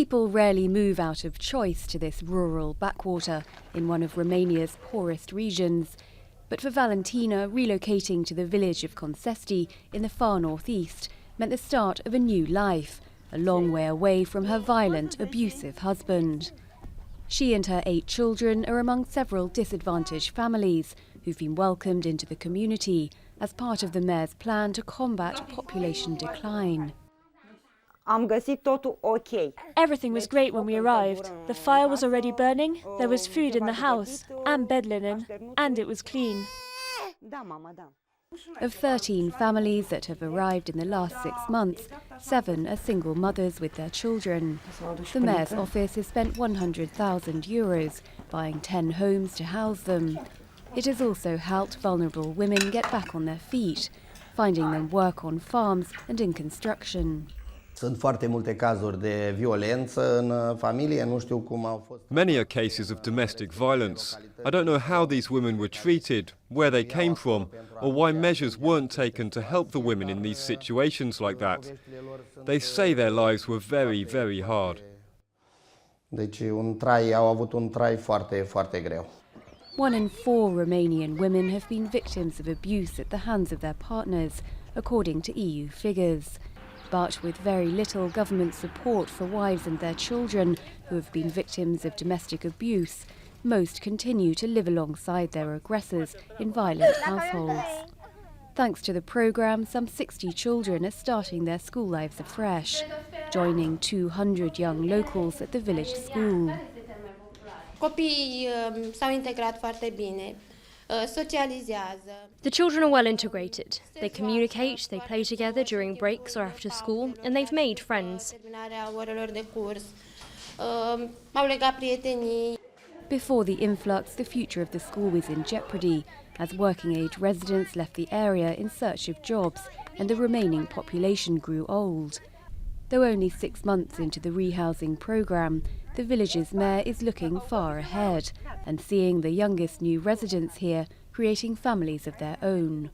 People rarely move out of choice to this rural backwater in one of Romania's poorest regions. But for Valentina, relocating to the village of Concesti in the far northeast meant the start of a new life, a long way away from her violent, abusive husband. She and her 8 children are among several disadvantaged families who've been welcomed into the community as part of the mayor's plan to combat population decline. Everything was great when we arrived. The fire was already burning, there was food in the house, and bed linen, and it was clean. Of 13 families that have arrived in the last 6 months, 7 are single mothers with their children. The mayor's office has spent €100,000 buying 10 homes to house them. It has also helped vulnerable women get back on their feet, finding them work on farms and in construction. Many are cases of domestic violence. I don't know how these women were treated, where they came from, or why measures weren't taken to help the women in these situations like that. They say their lives were very, very hard. 1 in 4 Romanian women have been victims of abuse at the hands of their partners, according to EU figures. But with very little government support for wives and their children who have been victims of domestic abuse, most continue to live alongside their aggressors in violent households. Thanks to the programme, some 60 children are starting their school lives afresh, joining 200 young locals at the village school. The children are well integrated. They communicate, they play together during breaks or after school, and they've made friends. Before the influx, the future of the school was in jeopardy, as working-age residents left the area in search of jobs and the remaining population grew old. Though only 6 months into the rehousing programme, the village's mayor is looking far ahead and seeing the youngest new residents here creating families of their own.